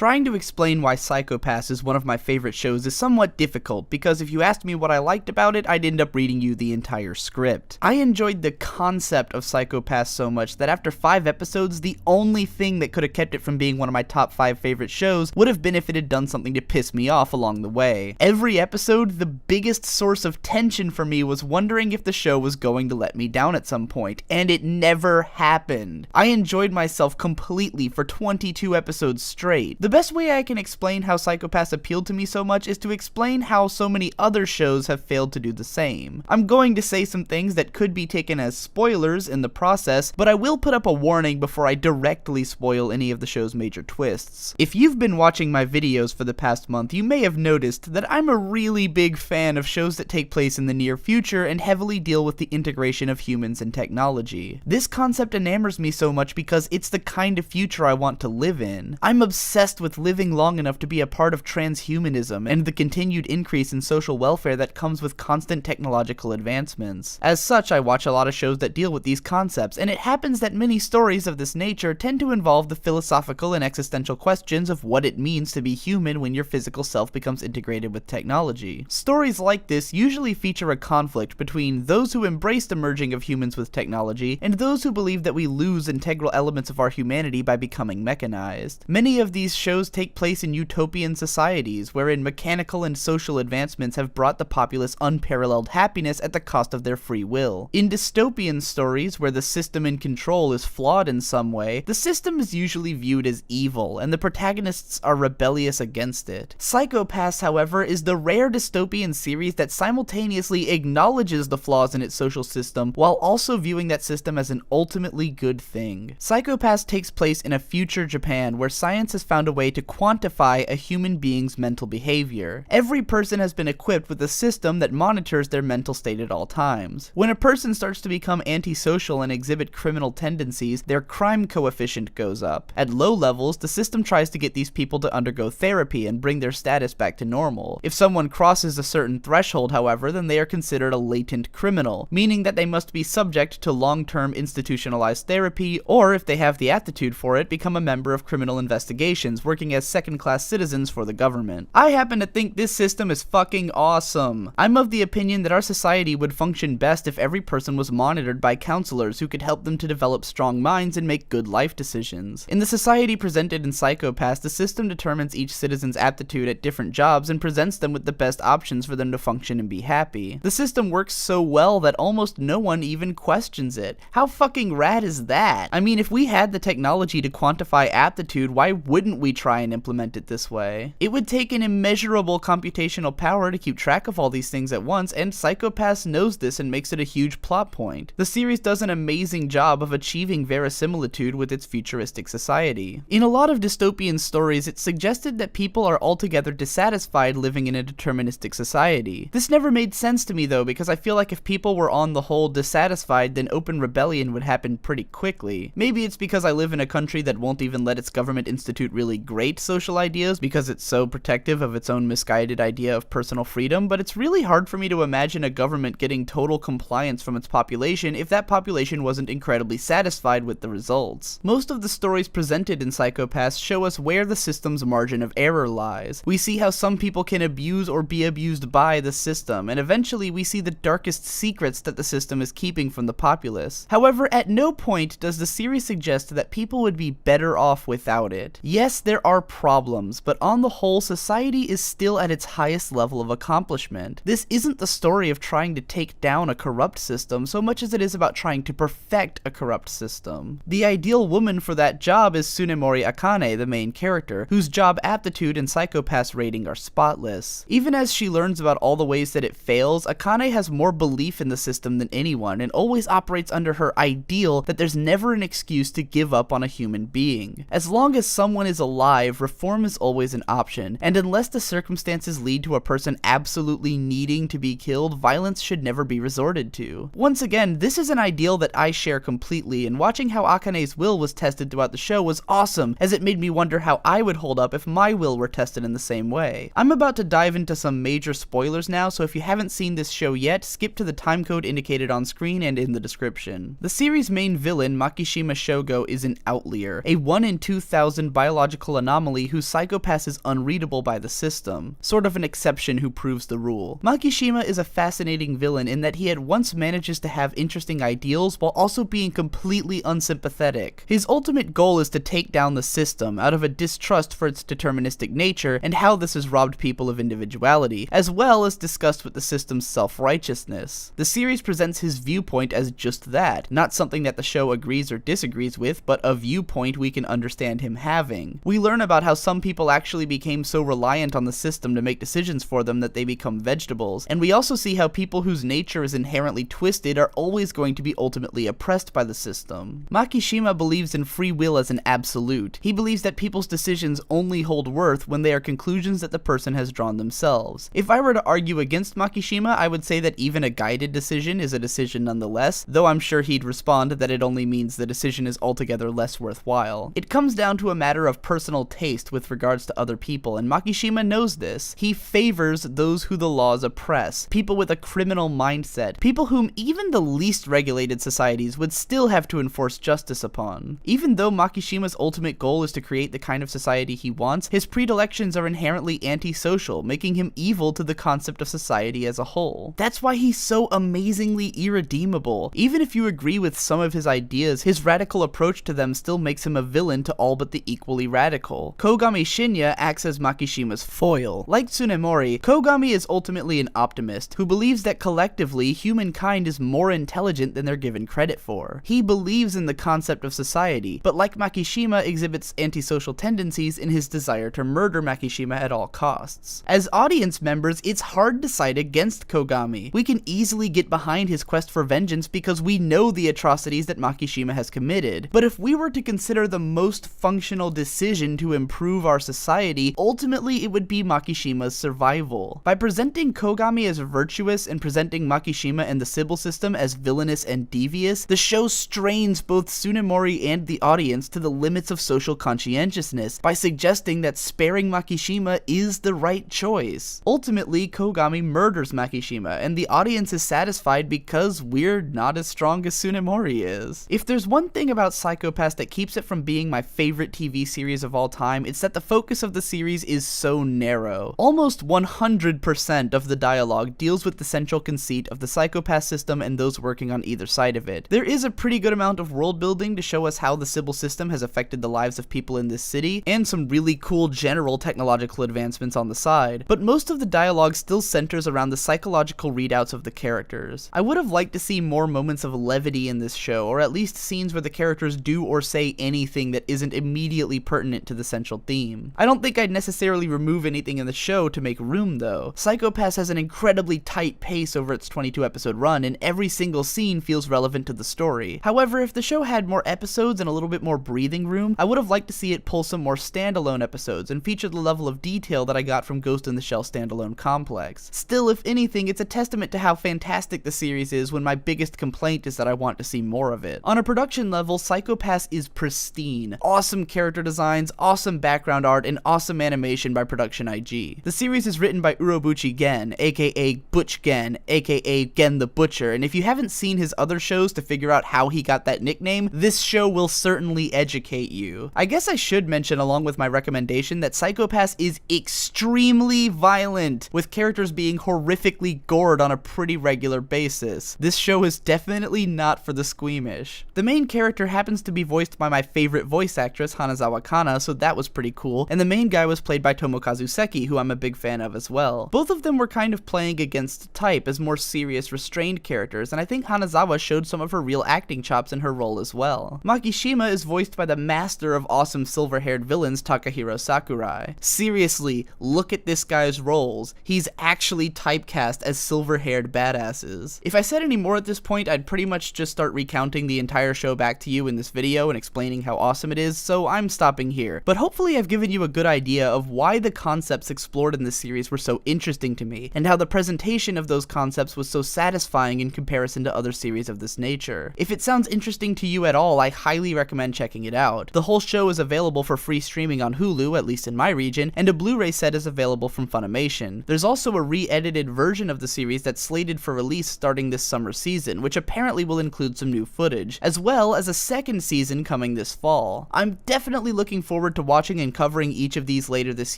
Trying to explain why Psycho-Pass is one of my favorite shows is somewhat difficult, because if you asked me what I liked about it, I'd end up reading you the entire script. I enjoyed the concept of Psycho-Pass so much that after 5 episodes, the only thing that could have kept it from being one of my top 5 favorite shows would have been if it had done something to piss me off along the way. Every episode, the biggest source of tension for me was wondering if the show was going to let me down at some point, and it never happened. I enjoyed myself completely for 22 episodes straight. The best way I can explain how Psycho-Pass appealed to me so much is to explain how so many other shows have failed to do the same. I'm going to say some things that could be taken as spoilers in the process, but I will put up a warning before I directly spoil any of the show's major twists. If you've been watching my videos for the past month, you may have noticed that I'm a really big fan of shows that take place in the near future and heavily deal with the integration of humans and technology. This concept enamors me so much because it's the kind of future I want to live in. I'm obsessed with living long enough to be a part of transhumanism and the continued increase in social welfare that comes with constant technological advancements. As such, I watch a lot of shows that deal with these concepts, and it happens that many stories of this nature tend to involve the philosophical and existential questions of what it means to be human when your physical self becomes integrated with technology. Stories like this usually feature a conflict between those who embrace the merging of humans with technology and those who believe that we lose integral elements of our humanity by becoming mechanized. Many of these shows take place in utopian societies, wherein mechanical and social advancements have brought the populace unparalleled happiness at the cost of their free will. In dystopian stories, where the system in control is flawed in some way, the system is usually viewed as evil, and the protagonists are rebellious against it. Psycho-Pass, however, is the rare dystopian series that simultaneously acknowledges the flaws in its social system, while also viewing that system as an ultimately good thing. Psycho-Pass takes place in a future Japan, where science has found a way to quantify a human being's mental behavior. Every person has been equipped with a system that monitors their mental state at all times. When a person starts to become antisocial and exhibit criminal tendencies, their crime coefficient goes up. At low levels, the system tries to get these people to undergo therapy and bring their status back to normal. If someone crosses a certain threshold, however, then they are considered a latent criminal, meaning that they must be subject to long-term institutionalized therapy, or if they have the aptitude for it, become a member of criminal investigations, working as second-class citizens for the government. I happen to think this system is fucking awesome. I'm of the opinion that our society would function best if every person was monitored by counselors who could help them to develop strong minds and make good life decisions. In the society presented in Psycho-Pass, the system determines each citizen's aptitude at different jobs and presents them with the best options for them to function and be happy. The system works so well that almost no one even questions it. How fucking rad is that? I mean, if we had the technology to quantify aptitude, why wouldn't we try and implement it this way? It would take an immeasurable computational power to keep track of all these things at once, and Psycho-Pass knows this and makes it a huge plot point. The series does an amazing job of achieving verisimilitude with its futuristic society. In a lot of dystopian stories, it's suggested that people are altogether dissatisfied living in a deterministic society. This never made sense to me though, because I feel like if people were on the whole dissatisfied, then open rebellion would happen pretty quickly. Maybe it's because I live in a country that won't even let its government institute really great social ideas because it's so protective of its own misguided idea of personal freedom, but it's really hard for me to imagine a government getting total compliance from its population if that population wasn't incredibly satisfied with the results. Most of the stories presented in Psycho-Pass show us where the system's margin of error lies. We see how some people can abuse or be abused by the system, and eventually we see the darkest secrets that the system is keeping from the populace. However, at no point does the series suggest that people would be better off without it. Yes, there are problems, but on the whole, society is still at its highest level of accomplishment. This isn't the story of trying to take down a corrupt system so much as it is about trying to perfect a corrupt system. The ideal woman for that job is Tsunemori Akane, the main character, whose job aptitude and Psycho-Pass rating are spotless. Even as she learns about all the ways that it fails, Akane has more belief in the system than anyone and always operates under her ideal that there's never an excuse to give up on a human being. As long as someone is alive, reform is always an option, and unless the circumstances lead to a person absolutely needing to be killed, violence should never be resorted to. Once again, this is an ideal that I share completely, and watching how Akane's will was tested throughout the show was awesome, as it made me wonder how I would hold up if my will were tested in the same way. I'm about to dive into some major spoilers now, so if you haven't seen this show yet, skip to the timecode indicated on screen and in the description. The series' main villain, Makishima Shogo, is an outlier, a 1 in 2,000 biological logical anomaly whose psychopath is unreadable by the system, sort of an exception who proves the rule. Makishima is a fascinating villain in that he at once manages to have interesting ideals while also being completely unsympathetic. His ultimate goal is to take down the system out of a distrust for its deterministic nature and how this has robbed people of individuality, as well as disgust with the system's self-righteousness. The series presents his viewpoint as just that, not something that the show agrees or disagrees with, but a viewpoint we can understand him having. We learn about how some people actually became so reliant on the system to make decisions for them that they become vegetables, and we also see how people whose nature is inherently twisted are always going to be ultimately oppressed by the system. Makishima believes in free will as an absolute. He believes that people's decisions only hold worth when they are conclusions that the person has drawn themselves. If I were to argue against Makishima, I would say that even a guided decision is a decision nonetheless, though I'm sure he'd respond that it only means the decision is altogether less worthwhile. It comes down to a matter of personal taste with regards to other people, and Makishima knows this. He favors those who the laws oppress, people with a criminal mindset, people whom even the least regulated societies would still have to enforce justice upon. Even though Makishima's ultimate goal is to create the kind of society he wants, his predilections are inherently antisocial, making him evil to the concept of society as a whole. That's why he's so amazingly irredeemable. Even if you agree with some of his ideas, his radical approach to them still makes him a villain to all but the equally radical. Kogami Shinya acts as Makishima's foil. Like Tsunemori, Kogami is ultimately an optimist who believes that collectively humankind is more intelligent than they're given credit for. He believes in the concept of society, but like Makishima exhibits antisocial tendencies in his desire to murder Makishima at all costs. As audience members, it's hard to side against Kogami. We can easily get behind his quest for vengeance because we know the atrocities that Makishima has committed, but if we were to consider the most functional decision to improve our society, ultimately it would be Makishima's survival. By presenting Kogami as virtuous and presenting Makishima and the Sybil system as villainous and devious, the show strains both Tsunemori and the audience to the limits of social conscientiousness by suggesting that sparing Makishima is the right choice. Ultimately, Kogami murders Makishima, and the audience is satisfied because we're not as strong as Tsunemori is. If there's one thing about Psycho-Pass that keeps it from being my favorite TV series of all time, it's that the focus of the series is so narrow. Almost 100% of the dialogue deals with the central conceit of the Psycho-Pass system and those working on either side of it. There is a pretty good amount of world building to show us how the Sybil system has affected the lives of people in this city, and some really cool general technological advancements on the side, but most of the dialogue still centers around the psychological readouts of the characters. I would have liked to see more moments of levity in this show, or at least scenes where the characters do or say anything that isn't immediately pertinent to the central theme. I don't think I'd necessarily remove anything in the show to make room though. Psycho-Pass has an incredibly tight pace over its 22 episode run, and every single scene feels relevant to the story. However, if the show had more episodes and a little bit more breathing room, I would have liked to see it pull some more standalone episodes and feature the level of detail that I got from Ghost in the Shell standalone complex. Still, if anything, it's a testament to how fantastic the series is when my biggest complaint is that I want to see more of it. On a production level, Psycho-Pass is pristine. Awesome character designs, awesome background art, and awesome animation by Production IG. The series is written by Urobuchi Gen, aka Butch Gen, aka Gen the Butcher, and if you haven't seen his other shows to figure out how he got that nickname, this show will certainly educate you. I guess I should mention along with my recommendation that Psycho-Pass is extremely violent, with characters being horrifically gored on a pretty regular basis. This show is definitely not for the squeamish. The main character happens to be voiced by my favorite voice actress, Hanazawa Kana, so that was pretty cool, and the main guy was played by Tomokazu Seki, who I'm a big fan of as well. Both of them were kind of playing against type as more serious, restrained characters, and I think Hanazawa showed some of her real acting chops in her role as well. Makishima is voiced by the master of awesome silver-haired villains, Takahiro Sakurai. Seriously, look at this guy's roles. He's actually typecast as silver-haired badasses. If I said any more at this point, I'd pretty much just start recounting the entire show back to you in this video and explaining how awesome it is, so I'm stopping here. But hopefully I've given you a good idea of why the concepts explored in this series were so interesting to me, and how the presentation of those concepts was so satisfying in comparison to other series of this nature. If it sounds interesting to you at all, I highly recommend checking it out. The whole show is available for free streaming on Hulu, at least in my region, and a Blu-ray set is available from Funimation. There's also a re-edited version of the series that's slated for release starting this summer season, which apparently will include some new footage, as well as a second season coming this fall. I'm definitely looking forward to watching and covering each of these later this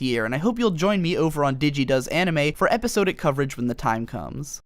year, and I hope you'll join me over on DigiDoes Anime for episodic coverage when the time comes.